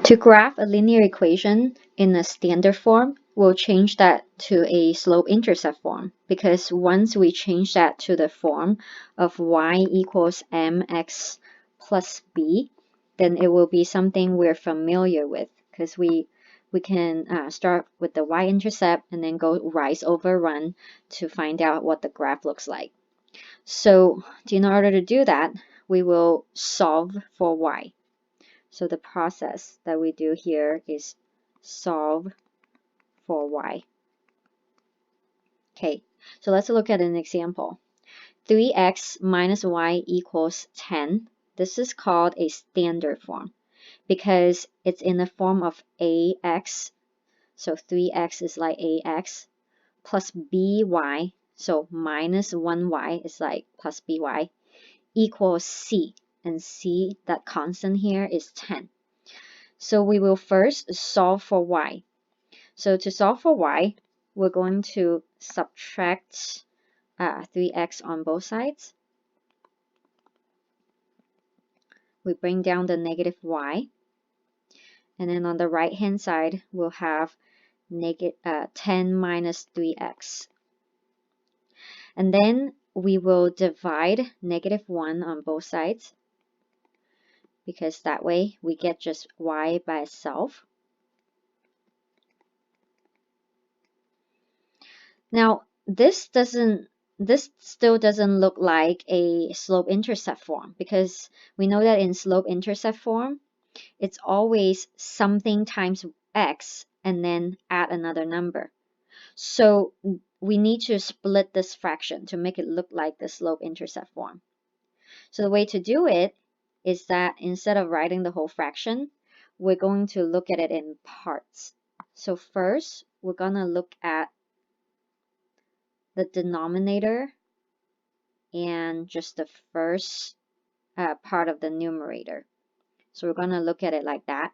To graph a linear equation in a standard form, we'll change that to a slope-intercept form, because once we change that to the form of y equals mx plus b, then it will be something we're familiar with, because we can start with the y-intercept and then go rise over run to find out what the graph looks like. So in order to do that, we will solve for y. So the process that we do here is solve for y. Okay, so let's look at an example. 3x minus y equals 10. This is called a standard form because it's in the form of ax. So 3x is like ax plus by. So minus 1y is like plus by equals c. And c, that constant here, is 10. So we will first solve for y. So to solve for y, we're going to subtract 3x on both sides. We bring down the negative y. And then on the right hand side, we'll have 10 minus 3x. And then we will divide negative 1 on both sides, because that way we get just y by itself. Now, this still doesn't look like a slope-intercept form, because we know that in slope-intercept form, it's always something times x and then add another number. So we need to split this fraction to make it look like the slope-intercept form. So the way to do it is that instead of writing the whole fraction, we're going to look at it in parts. So first, we're going to look at the denominator and just the first part of the numerator. So we're going to look at it like that.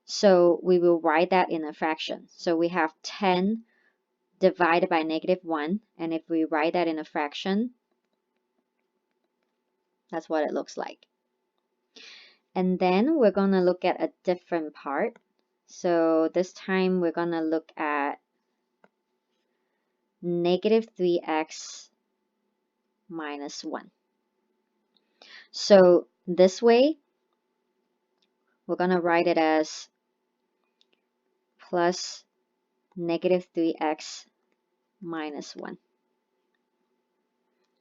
So we will write that in a fraction. So we have 10 divided by negative 1. And if we write that in a fraction, that's what it looks like. And then we're going to look at a different part. So this time we're going to look at negative 3x minus 1. So this way, we're going to write it as plus negative 3x minus 1.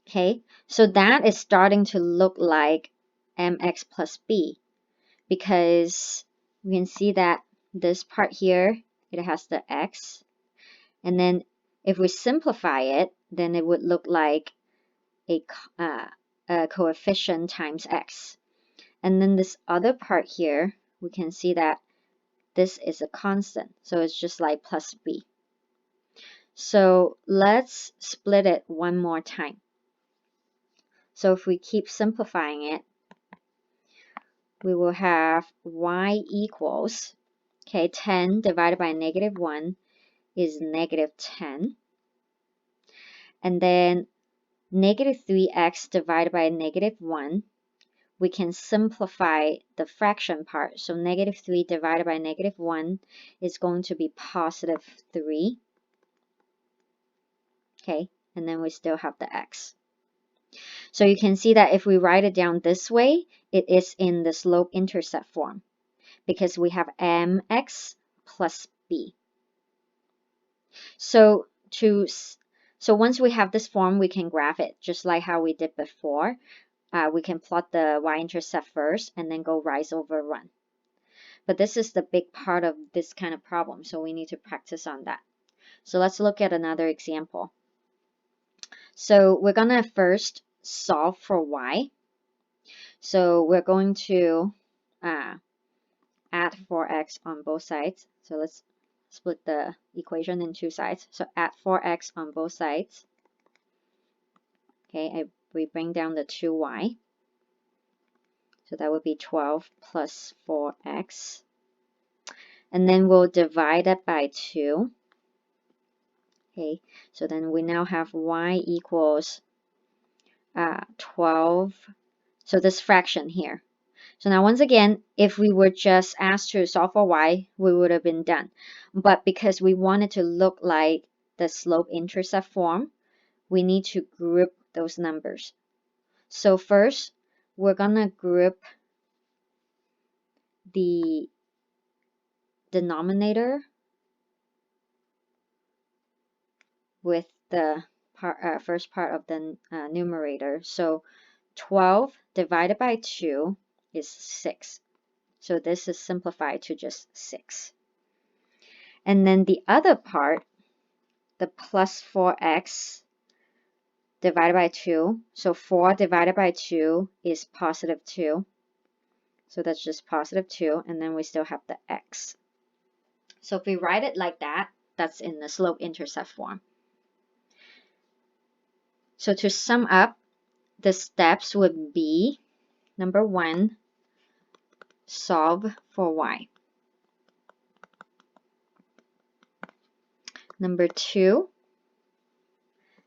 Okay, so that is starting to look like mx plus b, because we can see that this part here, it has the x, and then if we simplify it, then it would look like a coefficient times x. And then this other part here, we can see that this is a constant, so it's just like plus b. So let's split it one more time. So if we keep simplifying it, we will have y equals, okay, 10 divided by negative 1 is negative 10. And then negative 3x divided by negative 1, we can simplify the fraction part. So negative 3 divided by negative 1 is going to be positive 3. Okay, and then we still have the x. So you can see that if we write it down this way, it is in the slope-intercept form, because we have mx plus b. So once we have this form, we can graph it, just like how we did before. We can plot the y-intercept first and then go rise over run. But this is the big part of this kind of problem, so we need to practice on that. So let's look at another example. So we're going to first solve for y. So we're going to add 4x on both sides. So let's split the equation in two sides. So add 4x on both sides. Okay, we bring down the 2y. So that would be 12 plus 4x. And then we'll divide it by 2. Okay, so then we now have y equals 12. So this fraction here. So now once again, if we were just asked to solve for y, we would have been done. But because we want it to look like the slope-intercept form, we need to group those numbers. So first, we're gonna group the denominator with the first part of the numerator. So 12 divided by 2 is 6. So this is simplified to just 6. And then the other part, the plus 4x divided by 2. So 4 divided by 2 is positive 2. So that's just positive 2. And then we still have the x. So if we write it like that, that's in the slope-intercept form. So to sum up, the steps would be, number 1, solve for y. Number 2,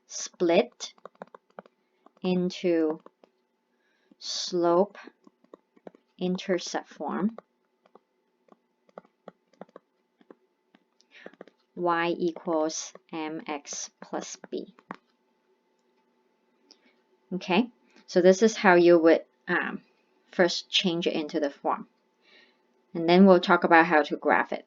split into slope-intercept form. Y equals mx plus b. Okay, so this is how you would first change it into the form. And then we'll talk about how to graph it.